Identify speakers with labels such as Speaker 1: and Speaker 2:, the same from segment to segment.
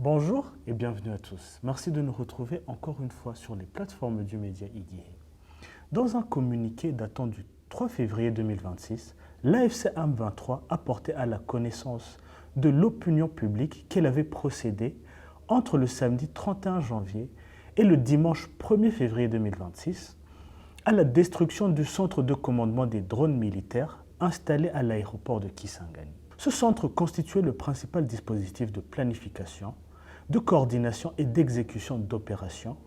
Speaker 1: Bonjour et bienvenue à tous. Merci de nous retrouver encore une fois sur les plateformes du média Iguihé. Dans un communiqué datant du 3 février 2026, l'AFC M23 a porté à la connaissance de l'opinion publique qu'elle avait procédé entre le samedi 31 janvier et le dimanche 1er février 2026 à la destruction du centre de commandement des drones militaires installé à l'aéroport de Kisangani. Ce centre constituait le principal dispositif de planification, de coordination et d'exécution d'opérations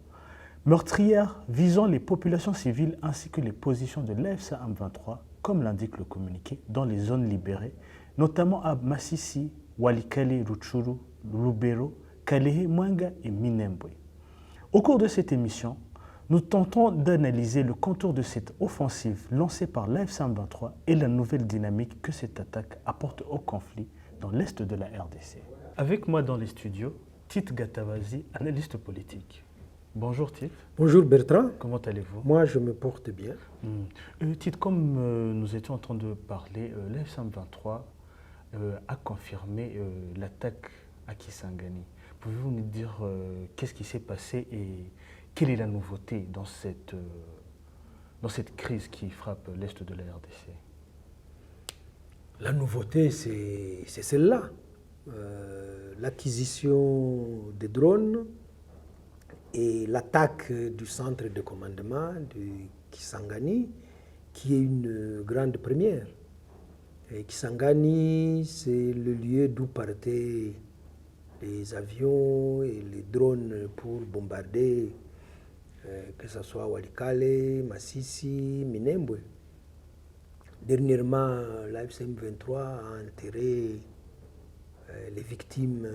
Speaker 1: meurtrières visant les populations civiles ainsi que les positions de l'AFC M23, comme l'indique le communiqué, dans les zones libérées, notamment à Massissi, Walikale, Rutshuru, Lubero, Kalehe, Mwenga et Minembwe. Au cours de cette émission, nous tentons d'analyser le contour de cette offensive lancée par l'AFC M23 et la nouvelle dynamique que cette attaque apporte au conflit dans l'est de la RDC. Avec moi dans les studios, Tite Gatabazi, analyste politique. Bonjour Tite.
Speaker 2: Bonjour Bertrand.
Speaker 1: Comment allez-vous?
Speaker 2: Moi je me porte bien.
Speaker 1: Tite, comme nous étions en train de parler, l'AFC M23 a confirmé l'attaque à Kisangani. Pouvez-vous nous dire qu'est-ce qui s'est passé et quelle est la nouveauté dans cette crise qui frappe l'est de la RDC?
Speaker 2: La nouveauté, c'est celle-là. L'acquisition des drones et l'attaque du centre de commandement de Kisangani, qui est une grande première. Et Kisangani, c'est le lieu d'où partaient les avions et les drones pour bombarder, que ce soit Walikale, Massissi, Minembwe. Dernièrement, l'AFC M23 a enterré les victimes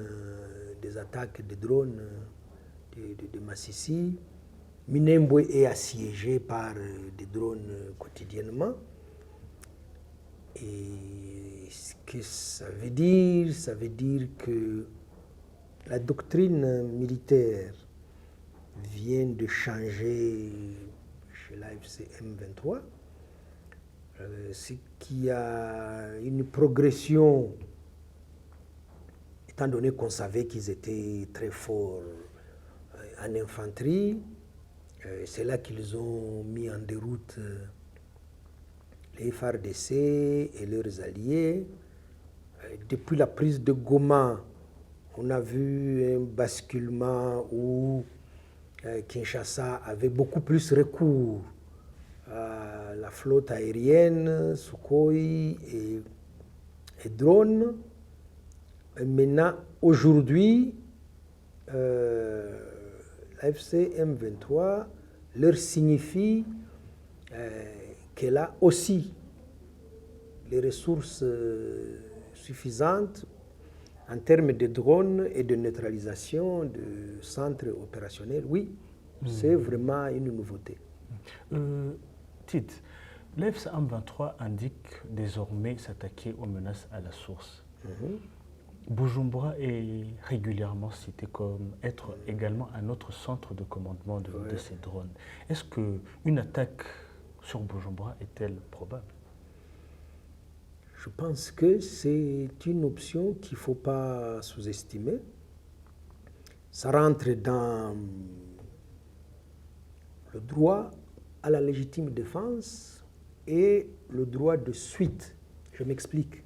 Speaker 2: des attaques de drones de Massissi. Minembwe est assiégé par des drones quotidiennement. Et ce que ça veut dire que la doctrine militaire vient de changer chez l'AFC M23. C'est qu'il y a une progression, étant donné qu'on savait qu'ils étaient très forts en infanterie. C'est là qu'ils ont mis en déroute les FARDC et leurs alliés. Depuis la prise de Goma, on a vu un basculement où Kinshasa avait beaucoup plus recours à la flotte aérienne, Sukhoi et drones. Maintenant, aujourd'hui, l'AFC M23 leur signifie qu'elle a aussi les ressources suffisantes en termes de drones et de neutralisation de centres opérationnels. Oui, c'est vraiment une nouveauté.
Speaker 1: Tite, l'AFC M23 indique désormais s'attaquer aux menaces à la source. Bujumbura est régulièrement cité comme être également un autre centre de commandement de ces drones. Est-ce qu'une attaque sur Bujumbura est-elle probable?
Speaker 2: Je pense que c'est une option qu'il ne faut pas sous-estimer. Ça rentre dans le droit à la légitime défense et le droit de suite. Je m'explique.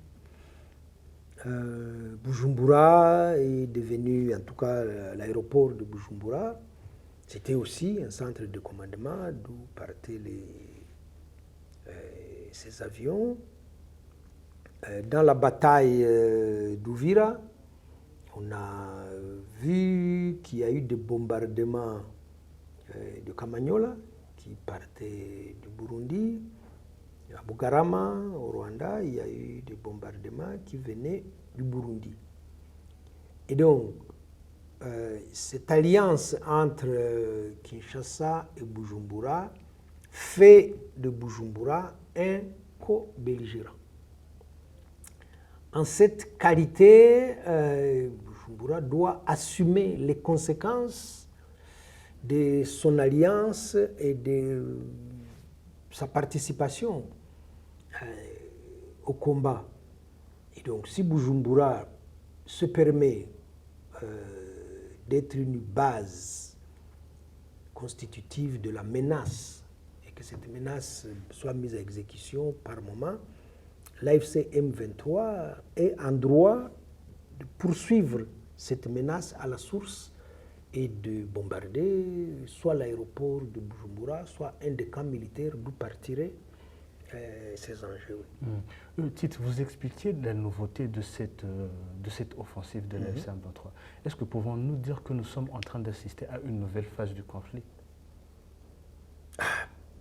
Speaker 2: Bujumbura est devenu, en tout cas l'aéroport de Bujumbura, c'était aussi un centre de commandement d'où partaient ces avions. Dans la bataille d'Ouvira, on a vu qu'il y a eu des bombardements de Kamanyola qui partaient du Burundi. À Bugarama, au Rwanda, il y a eu des bombardements qui venaient du Burundi. Et donc, cette alliance entre Kinshasa et Bujumbura fait de Bujumbura un co-belligérant. En cette qualité, Bujumbura doit assumer les conséquences de son alliance et de sa participation au combat. Et donc, si Bujumbura se permet d'être une base constitutive de la menace et que cette menace soit mise à exécution par moment, l'AFC M23 est en droit de poursuivre cette menace à la source et de bombarder soit l'aéroport de Bujumbura, soit un des camps militaires d'où partiraient ces enjeux.
Speaker 1: Tite, vous expliquiez la nouveauté de cette offensive de l'AFC M23. Est-ce que pouvons-nous dire que nous sommes en train d'assister à une nouvelle phase du conflit?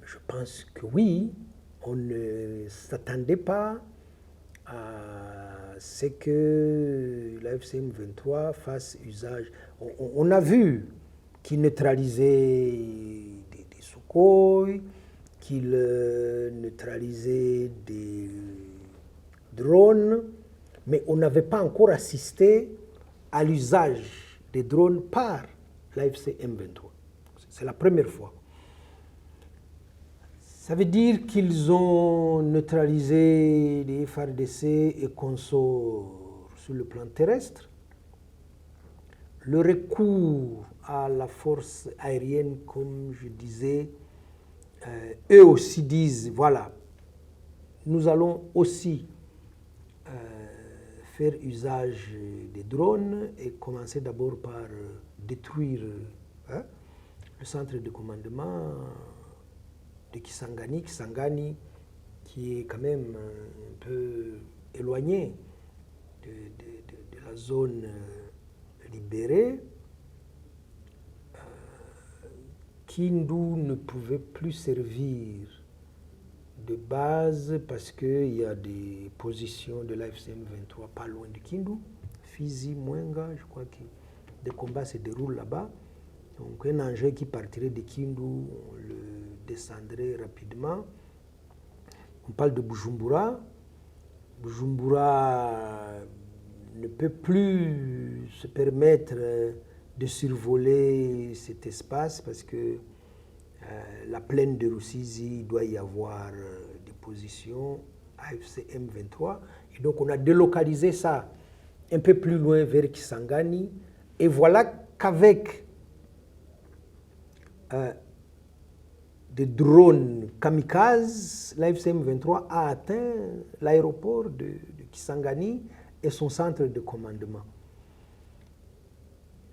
Speaker 2: Je pense que oui. On ne s'attendait pas à ce que l'AFC M23 fasse usage. On a vu qu'il neutralisait des Sukhoi, qu'il neutralisait des drones, mais on n'avait pas encore assisté à l'usage des drones par l'AFC M23. C'est la première fois. Ça veut dire qu'ils ont neutralisé les FARDC et consorts sur le plan terrestre. Le recours à la force aérienne, comme je disais, eux aussi disent, voilà, nous allons aussi faire usage des drones et commencer d'abord par détruire le centre de commandement de Kisangani, qui est quand même un peu éloigné de la zone libérée. Kindu ne pouvait plus servir de base parce qu'il y a des positions de l'AFC M23 pas loin de Kindu, Fizi, Mwenga, je crois que des combats se déroulent là-bas. Donc un engin qui partirait de Kindu, on le descendrait rapidement. On parle de Bujumbura. Bujumbura ne peut plus se permettre de survoler cet espace parce que la plaine de Rusizi, il doit y avoir des positions AFC M23. Et donc on a délocalisé ça un peu plus loin vers Kisangani. Et voilà qu'avec des drones kamikazes, l'AFC M23 a atteint l'aéroport de Kisangani et son centre de commandement.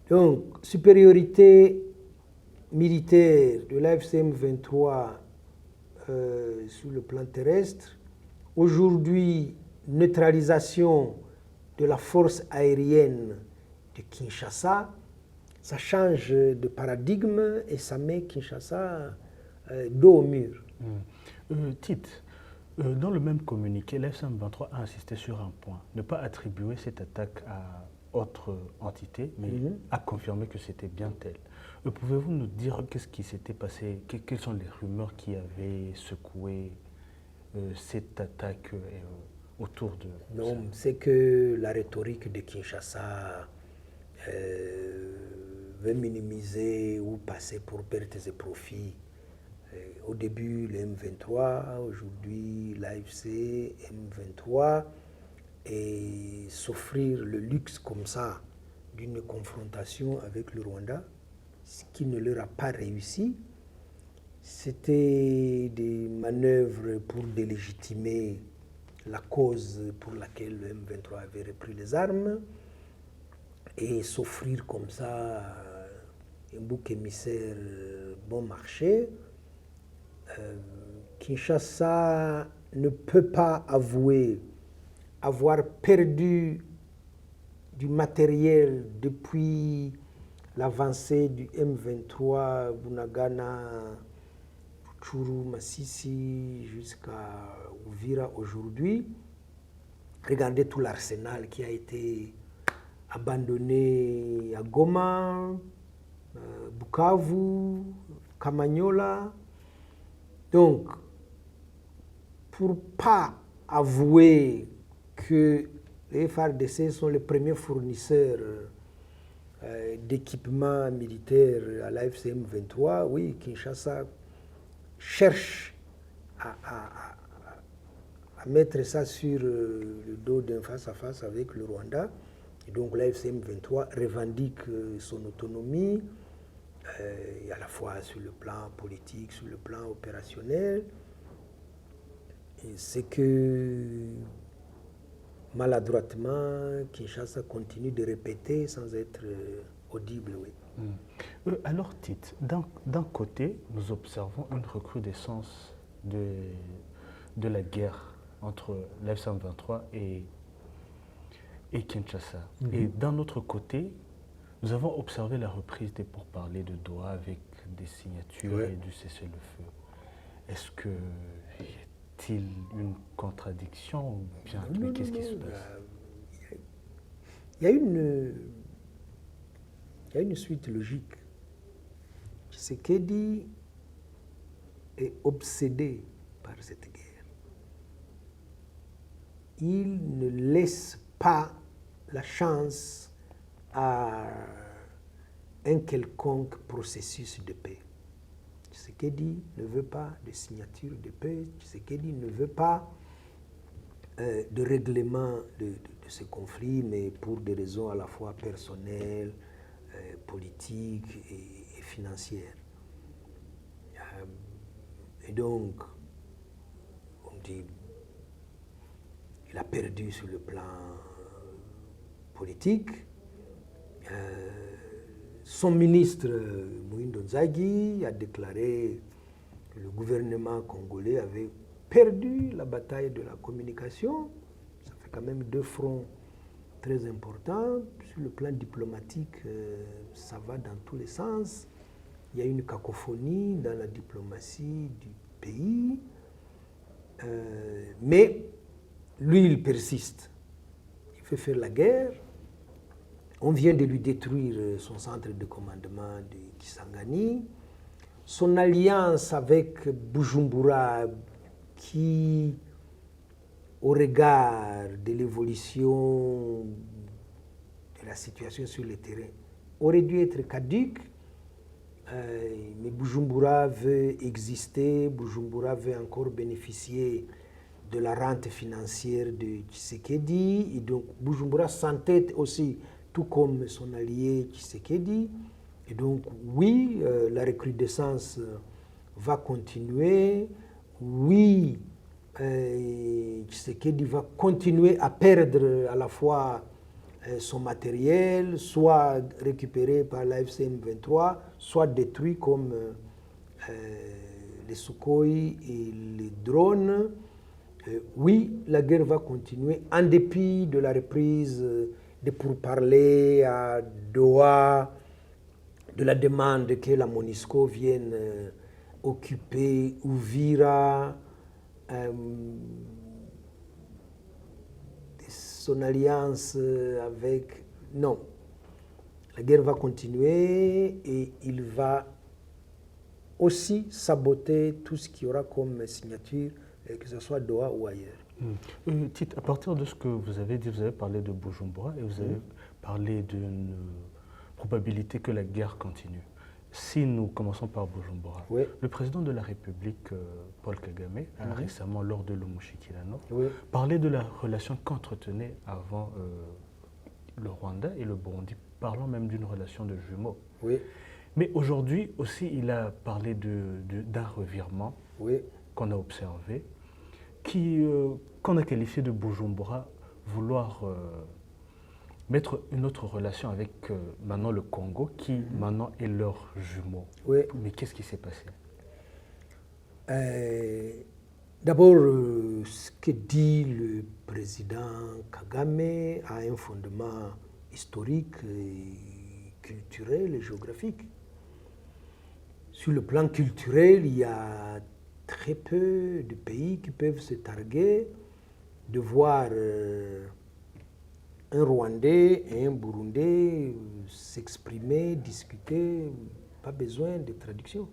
Speaker 2: Donc, supériorité militaire de l'AFC M23 sur le plan terrestre. Aujourd'hui, neutralisation de la force aérienne de Kinshasa. Ça change de paradigme et ça met Kinshasa dos au mur.
Speaker 1: Tite, dans le même communiqué, l'AFC M23 a insisté sur un point, ne pas attribuer cette attaque à autre entité, mais a confirmé que c'était bien tel. Pouvez-vous nous dire qu'est-ce qui s'était passé, quelles sont les rumeurs qui avaient secoué cette attaque autour de...
Speaker 2: Non, c'est que la rhétorique de Kinshasa veut minimiser ou passer pour pertes et profits. Au début, le M23, aujourd'hui l'AFC M23, et s'offrir le luxe comme ça d'une confrontation avec le Rwanda, ce qui ne leur a pas réussi. C'était des manœuvres pour délégitimer la cause pour laquelle le M23 avait repris les armes et s'offrir comme ça un bouc émissaire bon marché. Kinshasa ne peut pas avouer avoir perdu du matériel depuis l'avancée du M23, Bunagana, Rutshuru, Masisi, jusqu'à Uvira aujourd'hui. Regardez tout l'arsenal qui a été abandonné à Goma, Bukavu, Kamanyola. Donc, pour ne pas avouer que les FARDC sont les premiers fournisseurs d'équipements militaires à l'AFC M23, oui, Kinshasa cherche à mettre ça sur le dos d'un face-à-face avec le Rwanda. Et donc l'AFC M23 revendique son autonomie, à la fois sur le plan politique, sur le plan opérationnel. Et c'est que maladroitement, Kinshasa continue de répéter sans être audible. Oui.
Speaker 1: Alors, Tite, d'un côté, nous observons une recrudescence de la guerre entre l'AFC M23 et Kinshasa. Et d'un autre côté, nous avons observé la reprise des pourparlers de Doha avec des signatures et du cessez-le-feu. Est-ce que y a-t-il une contradiction ou bien qu'est-ce qui se passe?
Speaker 2: Il y a une suite logique. Tshisekedi est obsédé par cette guerre. Il ne laisse pas la chance à un quelconque processus de paix. Tshisekedi ne veut pas de signature de paix. Tshisekedi ne veut pas de règlement de ce conflit, mais pour des raisons à la fois personnelles, politiques et financières. Et donc, on dit, il a perdu sur le plan politique. Son ministre Moïse Nzagi a déclaré que le gouvernement congolais avait perdu la bataille de la communication. Ça fait quand même 2 fronts très importants. Sur le plan diplomatique, ça va dans tous les sens. Il y a une cacophonie dans la diplomatie du pays. Mais lui, il persiste. Il fait faire la guerre. On vient de lui détruire son centre de commandement de Kisangani. Son alliance avec Bujumbura, qui, au regard de l'évolution de la situation sur le terrain, aurait dû être caduque. Mais Bujumbura veut exister, Bujumbura veut encore bénéficier de la rente financière de Tshisekedi. Et donc Bujumbura s'entête aussi, tout comme son allié Tshisekedi. Et donc, oui, la recrudescence va continuer. Oui, Tshisekedi va continuer à perdre à la fois son matériel, soit récupéré par l'AFC M23, soit détruit comme les Sukhoi et les drones. Oui, la guerre va continuer en dépit de la reprise de pourparlers à Doha, de la demande que la MONUSCO vienne occuper Uvira, son alliance avec... Non, la guerre va continuer et il va aussi saboter tout ce qu'il y aura comme signature, que ce soit Doha ou ailleurs.
Speaker 1: Tite, à partir de ce que vous avez dit, vous avez parlé de Bujumbura et vous avez parlé d'une probabilité que la guerre continue. Si nous commençons par Bujumbura, le président de la République, Paul Kagame, a récemment, lors de l'Omushikirano, parlé de la relation qu'entretenaient avant le Rwanda et le Burundi, parlant même d'une relation de jumeaux. Mais aujourd'hui aussi, il a parlé d'un revirement qu'on a observé, qu'on a qualifié de Bujumbura, vouloir mettre une autre relation avec maintenant le Congo, qui maintenant est leur jumeau. Mais qu'est-ce qui s'est passé?
Speaker 2: D'abord, ce que dit le président Kagame a un fondement historique, culturel et géographique. Sur le plan culturel, il y a très peu de pays qui peuvent se targuer de voir un Rwandais et un Burundais s'exprimer, discuter, pas besoin de traduction.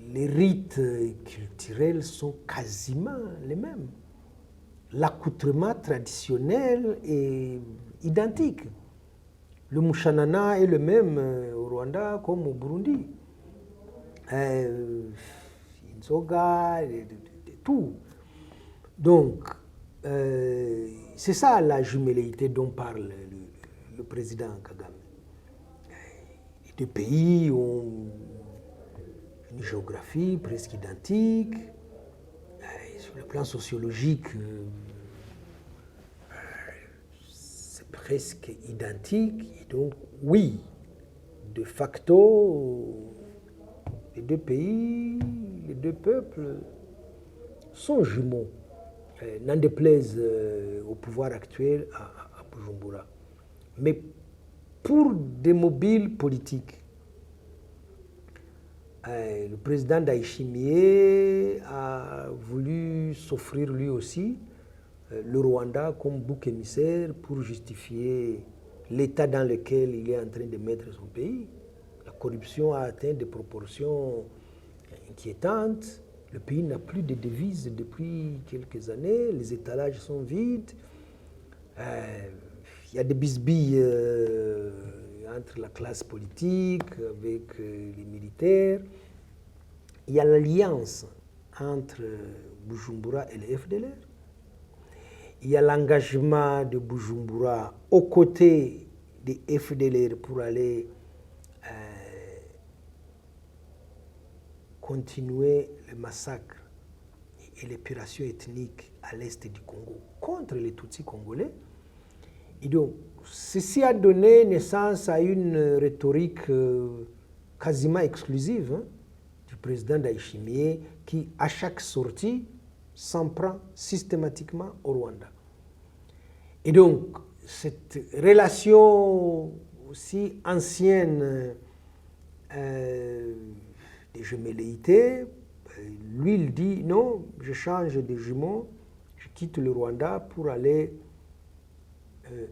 Speaker 2: Les rites culturels sont quasiment les mêmes. L'accoutrement traditionnel est identique. Le Mushanana est le même au Rwanda comme au Burundi. Inzoga, tout. Donc, c'est ça la jumelléité dont parle le président Kagame. Les deux pays ont une géographie presque identique. Sur le plan sociologique, c'est presque identique. Et donc, oui, de facto, les deux pays, les deux peuples sont jumeaux. N'en déplaise au pouvoir actuel à Bujumbura. Mais pour des mobiles politiques, le président Ndayishimiye a voulu s'offrir lui aussi le Rwanda comme bouc émissaire pour justifier l'état dans lequel il est en train de mettre son pays. La corruption a atteint des proportions inquiétantes. Le pays n'a plus de devises depuis quelques années. Les étalages sont vides. Il y a des bisbilles entre la classe politique, avec les militaires. Il y a l'alliance entre Bujumbura et le FDLR. Il y a l'engagement de Bujumbura aux côtés des FDLR pour aller continuer le massacre et l'épuration ethnique à l'est du Congo contre les Tutsis congolais. Et donc, ceci a donné naissance à une rhétorique quasiment exclusive du président Ndayishimiye qui, à chaque sortie, s'en prend systématiquement au Rwanda. Et donc, cette relation aussi ancienne de jumelléité, lui, il dit non, je change de jumeau, je quitte le Rwanda pour aller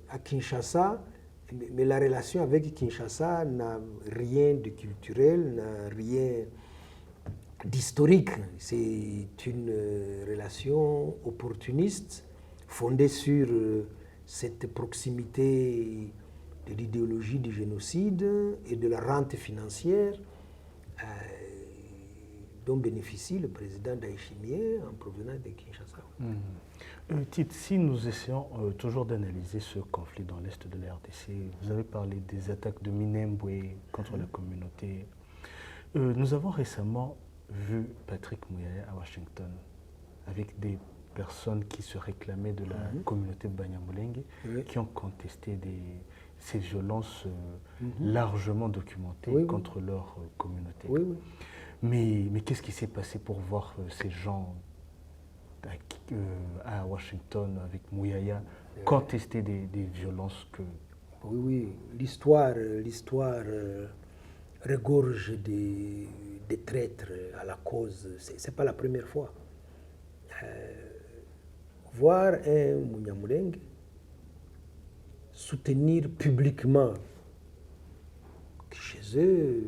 Speaker 2: à Kinshasa, mais la relation avec Kinshasa n'a rien de culturel, n'a rien d'historique. C'est une relation opportuniste fondée sur cette proximité de l'idéologie du génocide et de la rente financière dont bénéficie le président Ndayishimiye en provenance de Kinshasa.
Speaker 1: Tite, si nous essayons toujours d'analyser ce conflit dans l'est de la RDC, vous avez parlé des attaques de Minembwe contre la communauté. Nous avons récemment vu Patrick Muyaya à Washington avec des personnes qui se réclamaient de la communauté Banyamulenge, qui ont contesté ces violences largement documentées contre leur communauté. Mais qu'est-ce qui s'est passé pour voir ces gens à Washington avec Muyaya contester des violences que...
Speaker 2: Oui, l'histoire regorge des traîtres à la cause. Ce n'est pas la première fois. Voir un Munyamulenge soutenir publiquement que chez eux,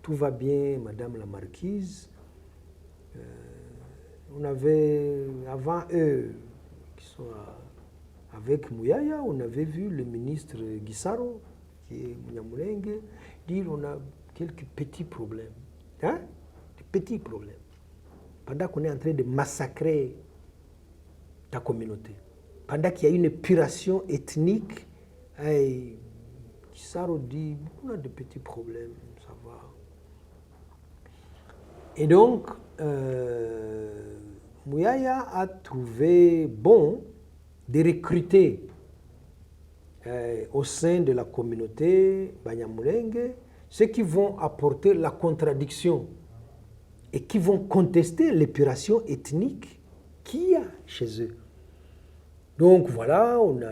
Speaker 2: tout va bien, Madame la Marquise. On avait, avant eux, qui sont avec Muyaya, on avait vu le ministre Gisaro, qui est Munyamulenge, dire on a quelques petits problèmes. Des petits problèmes. Pendant qu'on est en train de massacrer ta communauté, pendant qu'il y a une épuration ethnique, Gisaro dit on a de petits problèmes, ça va. Et donc, Muyaya a trouvé bon de recruter au sein de la communauté Banyamulenge ceux qui vont apporter la contradiction et qui vont contester l'épuration ethnique qu'il y a chez eux. Donc voilà, on les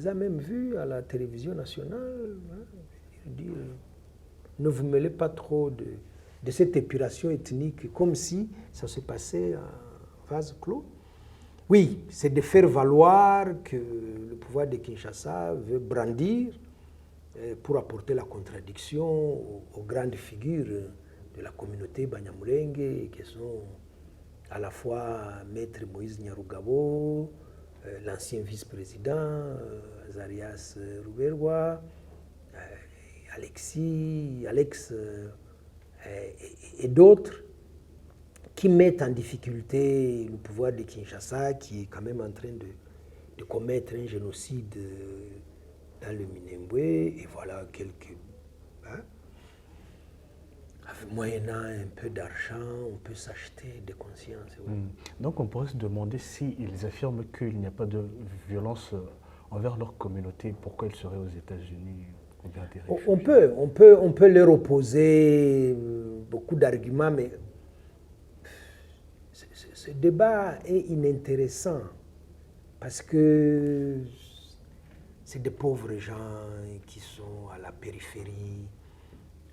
Speaker 2: a même vus à la télévision nationale, dire, ne vous mêlez pas trop de cette épuration ethnique, comme si ça se passait à vase clos. Oui, c'est de faire valoir que le pouvoir de Kinshasa veut brandir pour apporter la contradiction aux grandes figures de la communauté Banyamulenge, qui sont à la fois Maître Moïse Nyarugabo, l'ancien vice-président Zarias Ruberwa, Alex et d'autres qui mettent en difficulté le pouvoir de Kinshasa, qui est quand même en train de commettre un génocide dans le Minembwe. Et voilà quelques... Hein, moyennant un peu d'argent, on peut s'acheter des consciences. Oui.
Speaker 1: Donc on pourrait se demander s'ils affirment qu'il n'y a pas de violence envers leur communauté, pourquoi ils seraient aux États-Unis ou bien des réfugiés?
Speaker 2: On peut leur opposer beaucoup d'arguments, mais ce débat est inintéressant parce que c'est des pauvres gens qui sont à la périphérie,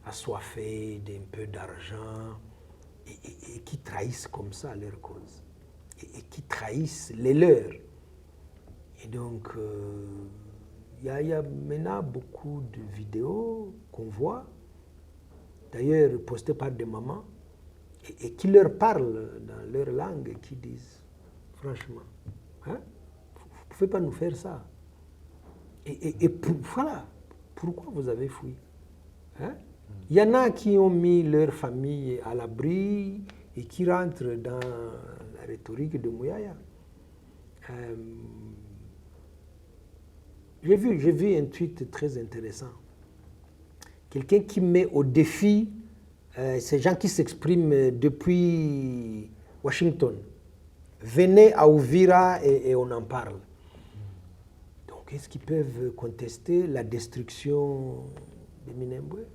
Speaker 2: assoiffés d'un peu d'argent et qui trahissent comme ça leur cause et qui trahissent les leurs. Et donc, il y a maintenant beaucoup de vidéos qu'on voit, d'ailleurs postées par des mamans, et qui leur parlent dans leur langue, et qui disent, franchement, hein, vous ne pouvez pas nous faire ça. Voilà, pourquoi vous avez fui, hein? Il y en a qui ont mis leur famille à l'abri et qui rentrent dans la rhétorique de Mouyaya. J'ai vu un tweet très intéressant. Quelqu'un qui met au défi ces gens qui s'expriment depuis Washington. Venez à Uvira et on en parle. Donc, est-ce qu'ils peuvent contester la destruction de Minembwe?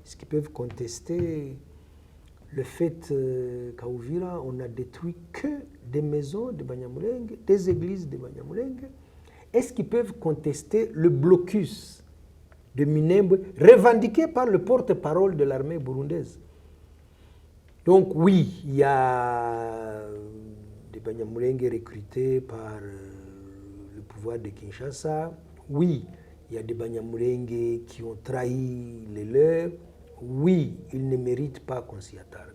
Speaker 2: Est-ce qu'ils peuvent contester le fait qu'à Uvira, on n'a détruit que des maisons de Banyamulenge, des églises de Banyamulenge? Est-ce qu'ils peuvent contester le blocus de Minembwe revendiqué par le porte-parole de l'armée burundaise? Donc oui, il y a des Banyamulenge recrutés par le pouvoir de Kinshasa. Oui, il y a des Banyamulenge qui ont trahi les leurs. Oui, ils ne méritent pas qu'on s'y attarde.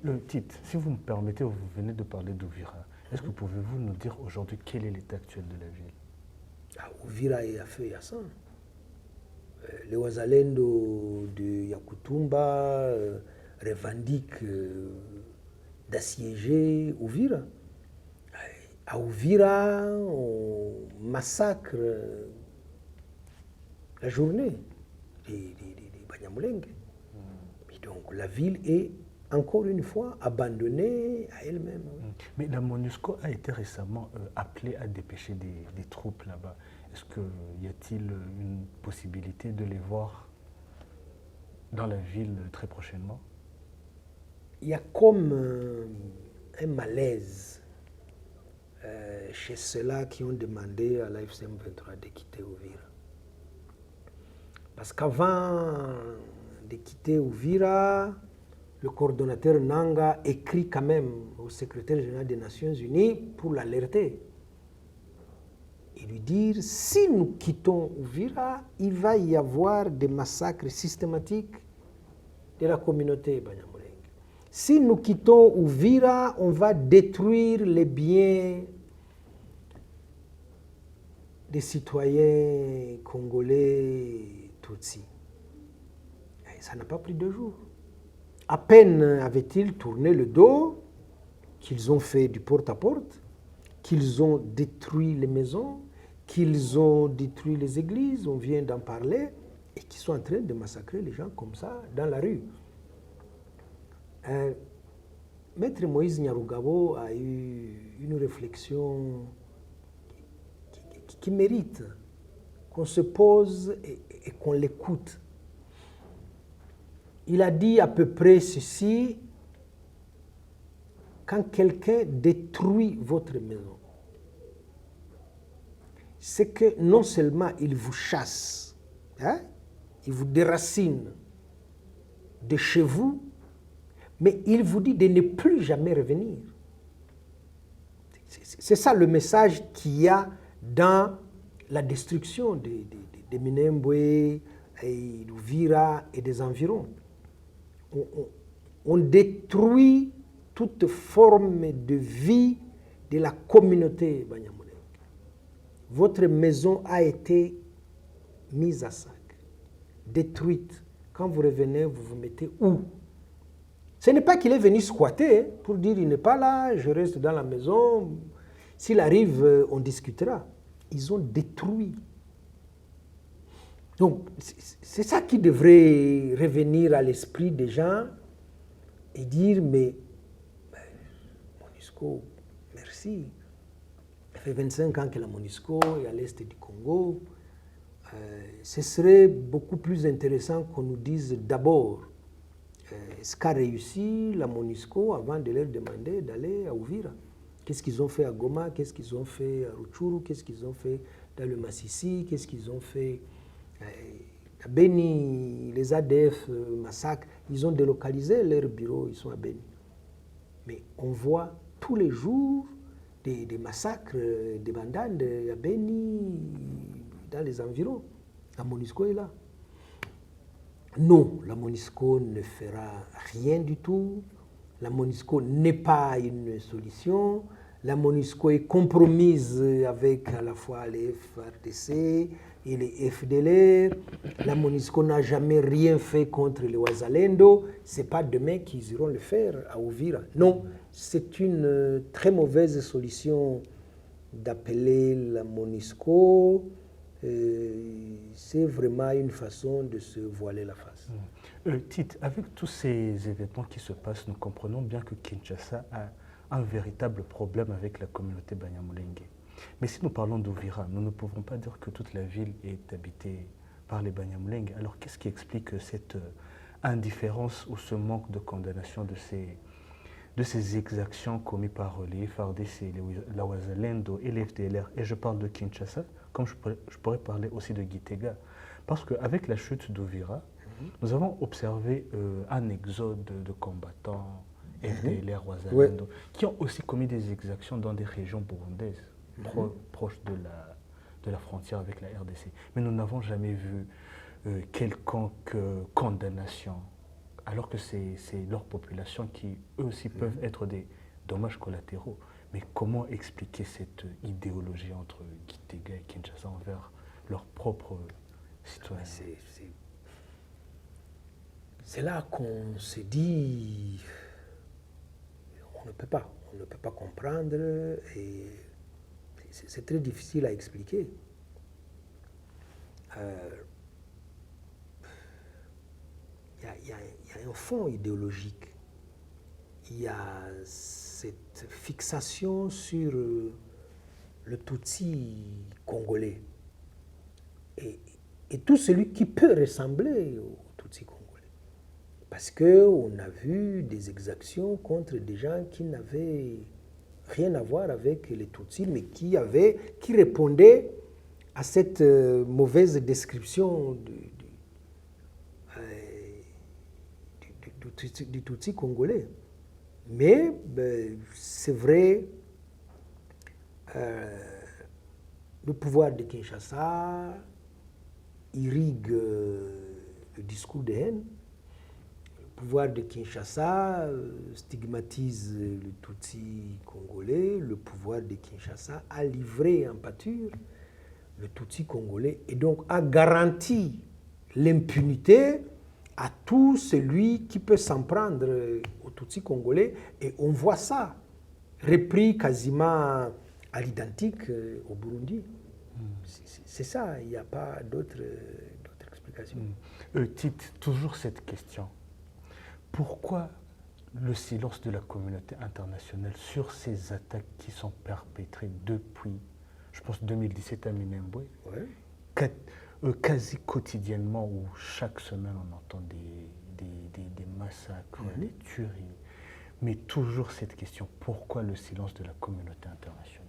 Speaker 1: Le titre, si vous me permettez, vous venez de parler d'Uvira. Est-ce que pouvez-vous nous dire aujourd'hui quel est l'état actuel de la ville?
Speaker 2: Uvira est à feu et à sang. Les Wazalendo de Yakutumba revendiquent d'assiéger Uvira. À Uvira, on massacre la journée des Banyamulenge. Et donc la ville est encore une fois abandonnée à elle-même.
Speaker 1: Mais la MONUSCO a été récemment appelée à dépêcher des troupes là-bas. Est-ce qu'il y a-t-il une possibilité de les voir dans la ville très prochainement?
Speaker 2: Il y a comme un malaise chez ceux-là qui ont demandé à l'AFC M23 de quitter Uvira. Parce qu'avant de quitter Uvira, le coordonnateur Nanga écrit quand même au secrétaire général des Nations Unies pour l'alerter. Et lui dire, si nous quittons Uvira, il va y avoir des massacres systématiques de la communauté Banyamulenge. Si nous quittons Uvira, on va détruire les biens des citoyens congolais Tutsis. Et ça n'a pas pris 2 jours. À peine avaient-ils tourné le dos qu'ils ont fait du porte-à-porte, qu'ils ont détruit les maisons, qu'ils ont détruit les églises, on vient d'en parler, et qu'ils sont en train de massacrer les gens comme ça dans la rue. Maître Moïse Nyarugabo a eu une réflexion qui mérite qu'on se pose et qu'on l'écoute. Il a dit à peu près ceci: quand quelqu'un détruit votre maison, c'est que non seulement il vous chasse, hein, il vous déracine de chez vous, mais il vous dit de ne plus jamais revenir. C'est ça le message qu'il y a dans la destruction de Minembwe, d'Uvira et des environs. On détruit toute forme de vie de la communauté Banyamulenge. Votre maison a été mise à sac, détruite. Quand vous revenez, vous vous mettez où? Ce n'est pas qu'il est venu squatter pour dire il n'est pas là, je reste dans la maison. S'il arrive, on discutera. Ils ont détruit. Donc, c'est ça qui devrait revenir à l'esprit des gens et dire, mais MONUSCO, merci. Ça fait 25 ans que la MONUSCO est à l'est du Congo. Ce serait beaucoup plus intéressant qu'on nous dise d'abord ce qu'a réussi la MONUSCO avant de leur demander d'aller à Uvira. Qu'est-ce qu'ils ont fait à Goma, qu'est-ce qu'ils ont fait à Rutshuru, qu'est-ce qu'ils ont fait dans le Massissi, qu'est-ce qu'ils ont fait à Beni, les ADF massacrent, ils ont délocalisé leurs bureaux, ils sont à Beni. Mais on voit tous les jours des massacres, des bandades à Beni, dans les environs. La MONUSCO est là. Non, la MONUSCO ne fera rien du tout. La MONUSCO n'est pas une solution. La MONUSCO est compromise avec à la fois les FARDC et les FDLR. La MONUSCO n'a jamais rien fait contre les Wazalendo. Ce n'est pas demain qu'ils iront le faire à Uvira. Non, c'est une très mauvaise solution d'appeler la MONUSCO. C'est vraiment une façon de se voiler la face.
Speaker 1: Tite, avec tous ces événements qui se passent, nous comprenons bien que Kinshasa a un véritable problème avec la communauté Banyamulenge. Mais si nous parlons d'Uvira, nous ne pouvons pas dire que toute la ville est habitée par les Banyamulenge. Alors qu'est-ce qui explique cette indifférence ou ce manque de condamnation de ces exactions commises par les FARDC, la Wazalendo et les FDLR? Et je parle de Kinshasa, comme je pourrais parler aussi de Gitega. Parce qu'avec la chute d'Uvira, nous avons observé un exode de combattants FDLR, Wazalendo, qui ont aussi commis des exactions dans des régions burundaises, proches de la frontière avec la RDC. Mais nous n'avons jamais vu quelconque condamnation, alors que c'est leur population qui, eux aussi, peuvent être des dommages collatéraux. Mais comment expliquer cette idéologie entre Gitega et Kinshasa envers leurs propres citoyens?
Speaker 2: C'est là qu'on se dit, on ne peut pas comprendre et c'est très difficile à expliquer. Il y a un fond idéologique. Il y a cette fixation sur le Tutsi congolais et tout celui qui peut ressembler au Tutsi congolais. Parce qu'on a vu des exactions contre des gens qui n'avaient rien à voir avec les Tutsis, mais qui répondaient à cette mauvaise description du Tutsi congolais. Mais c'est vrai, le pouvoir de Kinshasa irrigue le discours de haine. Le pouvoir de Kinshasa stigmatise le Tutsi congolais. Le pouvoir de Kinshasa a livré en pâture le Tutsi congolais et donc a garanti l'impunité à tout celui qui peut s'en prendre au Tutsi congolais. Et on voit ça repris quasiment à l'identique au Burundi. C'est ça, il n'y a pas d'autre explication.
Speaker 1: Tite, toujours cette question. Pourquoi le silence de la communauté internationale sur ces attaques qui sont perpétrées depuis, je pense, 2017 à Minembwe, quasi quotidiennement, où chaque semaine on entend des massacres, des tueries, mais toujours cette question, pourquoi le silence de la communauté internationale?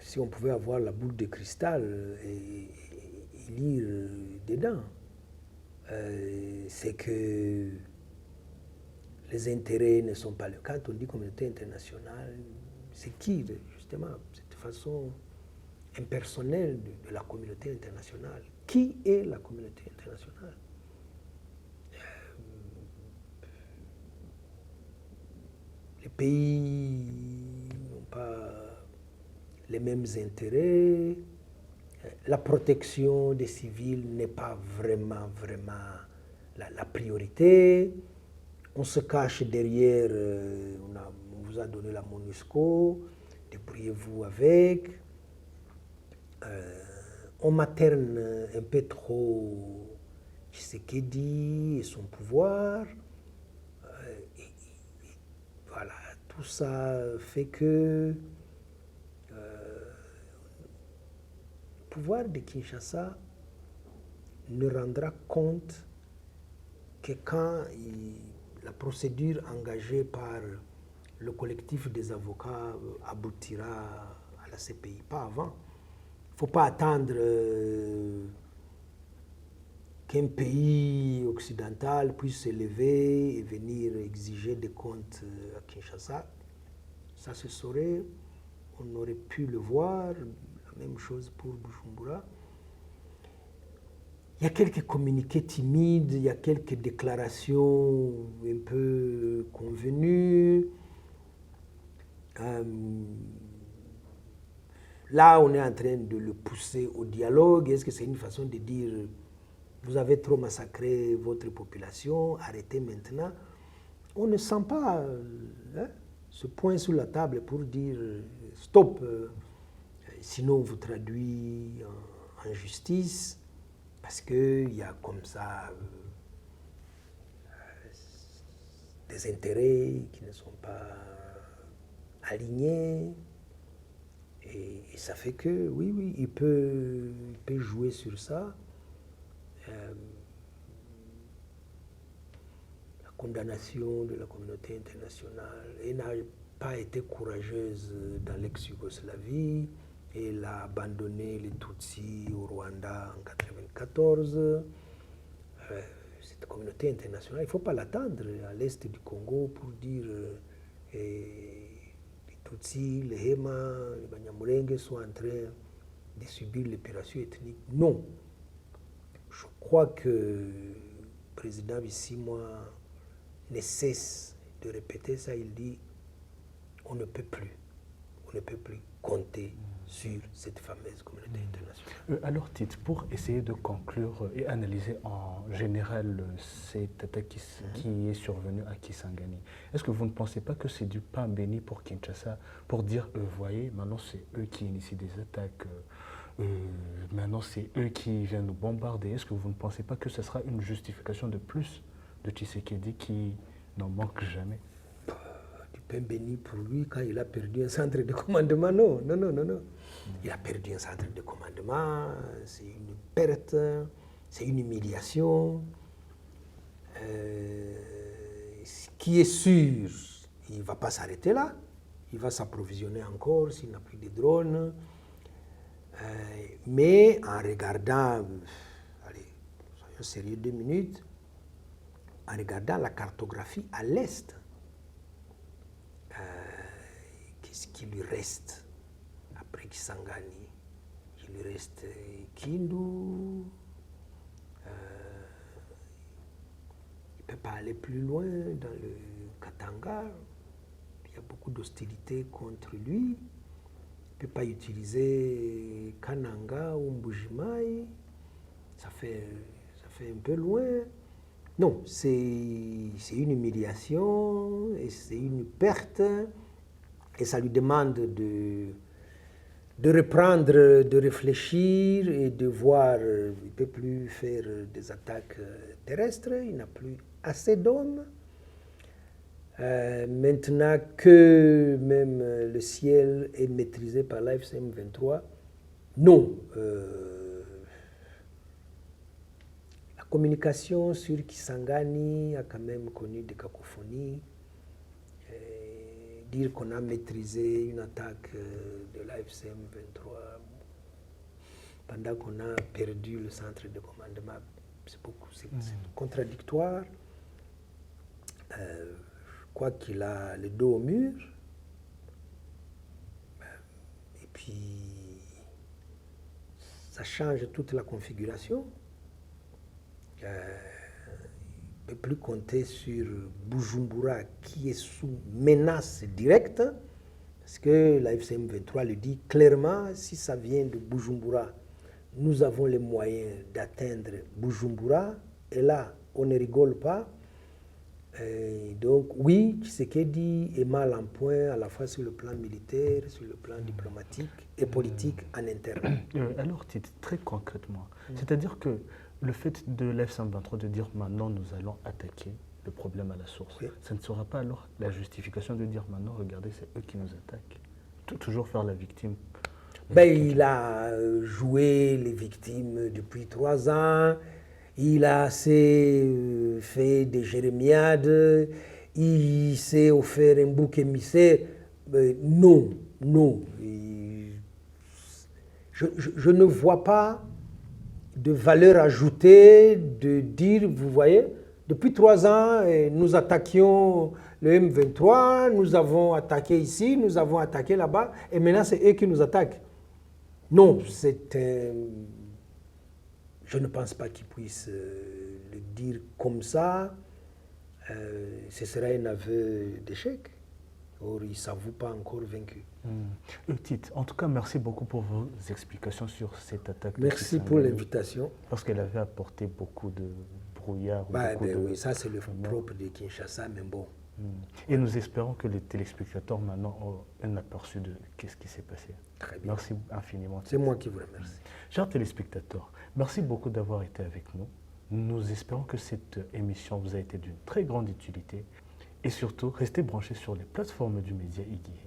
Speaker 2: Si on pouvait avoir la boule de cristal et lire dedans, c'est que les intérêts ne sont pas le cas. Quand on dit communauté internationale, c'est qui, justement, cette façon impersonnelle de la communauté internationale? Qui est la communauté internationale? Les pays n'ont pas les mêmes intérêts. La protection des civils n'est pas vraiment la priorité. on se cache derrière, on vous a donné la MONUSCO, débrouillez-vous avec. On materne un peu trop Tshisekedi et son pouvoir. Voilà, tout ça fait que le pouvoir de Kinshasa ne rendra compte que quand la procédure engagée par le collectif des avocats aboutira à la CPI, pas avant. Il ne faut pas attendre qu'un pays occidental puisse se lever et venir exiger des comptes à Kinshasa. Ça se saurait, on aurait pu le voir, la même chose pour Bujumbura. Il y a quelques communiqués timides, il y a quelques déclarations un peu convenues. Là, on est en train de le pousser au dialogue. Est-ce que c'est une façon de dire vous avez trop massacré votre population, arrêtez maintenant? On ne sent pas ce point sur la table pour dire stop, sinon on vous traduit en justice. Parce qu'il y a comme ça des intérêts qui ne sont pas alignés. Et ça fait que, oui, il peut jouer sur ça. La condamnation de la communauté internationale, elle n'a pas été courageuse dans l'ex-Yougoslavie. Elle a abandonné les Tutsis au Rwanda en 1994. Cette communauté internationale, il ne faut pas l'attendre à l'est du Congo pour dire les Tutsis, les Hema, les Banyamulenge sont en train de subir l'épuration ethnique. Non. Je crois que le président Bisimwa ne cesse de répéter ça. Il dit on ne peut plus compter sur cette fameuse communauté internationale.
Speaker 1: Alors, Tite, pour essayer de conclure et analyser en général cette attaque qui est survenue à Kisangani, est-ce que vous ne pensez pas que c'est du pain béni pour Kinshasa pour dire, voyez, maintenant c'est eux qui initient des attaques, maintenant c'est eux qui viennent nous bombarder? Est-ce que vous ne pensez pas que ce sera une justification de plus de Tshisekedi qui n'en manque jamais?
Speaker 2: Pain béni pour lui quand il a perdu un centre de commandement. Non. Il a perdu un centre de commandement, c'est une perte, c'est une humiliation. Ce qui est sûr, il ne va pas s'arrêter là. Il va s'approvisionner encore s'il n'a plus de drones. Mais en regardant, allez, soyons sérieux 2 minutes, en regardant la cartographie à l'est, qu'est-ce qui lui reste après Kisangani? Il lui reste Kindu. Il ne peut pas aller plus loin dans le Katanga. Il y a beaucoup d'hostilité contre lui. Il ne peut pas utiliser Kananga ou Mbujimai. Ça fait un peu loin. Non, c'est une humiliation et c'est une perte. Et ça lui demande de reprendre, de réfléchir et de voir. Il ne peut plus faire des attaques terrestres, il n'a plus assez d'hommes. Maintenant que même le ciel est maîtrisé par l'AFCM 23, non. La communication sur Kisangani a quand même connu des cacophonies. Dire qu'on a maîtrisé une attaque de l'AFCM 23 pendant qu'on a perdu le centre de commandement, c'est contradictoire. Je crois qu'il a le dos au mur. Et puis, ça change toute la configuration. Il ne peut plus compter sur Bujumbura qui est sous menace directe, parce que la FCM 23 le dit clairement, si ça vient de Bujumbura, nous avons les moyens d'atteindre Bujumbura, et là, on ne rigole pas. Donc oui, Tshisekedi est mal en point à la fois sur le plan militaire, sur le plan diplomatique et politique en interne.
Speaker 1: Alors, Tite, très concrètement, c'est-à-dire que le fait de l'F-123 de dire maintenant nous allons attaquer le problème à la source,
Speaker 2: Oui.
Speaker 1: ça ne sera pas alors la justification de dire maintenant regardez c'est eux qui nous attaquent, toujours faire la victime.
Speaker 2: Il a joué les victimes depuis 3 ans, il a assez fait des jérémiades, il s'est offert un bouc émissaire. Non, non. Je ne vois pas de valeur ajoutée de dire, vous voyez, depuis 3 ans, nous attaquions le M23, nous avons attaqué ici, nous avons attaqué là-bas, et maintenant c'est eux qui nous attaquent. Non, je ne pense pas qu'ils puissent le dire comme ça. Ce serait un aveu d'échec. Or, ils ne s'avouent pas encore vaincus.
Speaker 1: Tite, en tout cas, merci beaucoup pour vos explications sur cette attaque.
Speaker 2: Merci pour l'invitation.
Speaker 1: Parce qu'elle avait apporté beaucoup de brouillard.
Speaker 2: Oui, ça c'est le propre de Kinshasa, mais bon.
Speaker 1: Et nous espérons que les téléspectateurs maintenant ont un aperçu de ce qui s'est passé.
Speaker 2: Très bien.
Speaker 1: Merci infiniment.
Speaker 2: C'est moi qui vous remercie.
Speaker 1: Chers téléspectateurs, merci beaucoup d'avoir été avec nous. Nous espérons que cette émission vous a été d'une très grande utilité. Et surtout, restez branchés sur les plateformes du média Iguihé.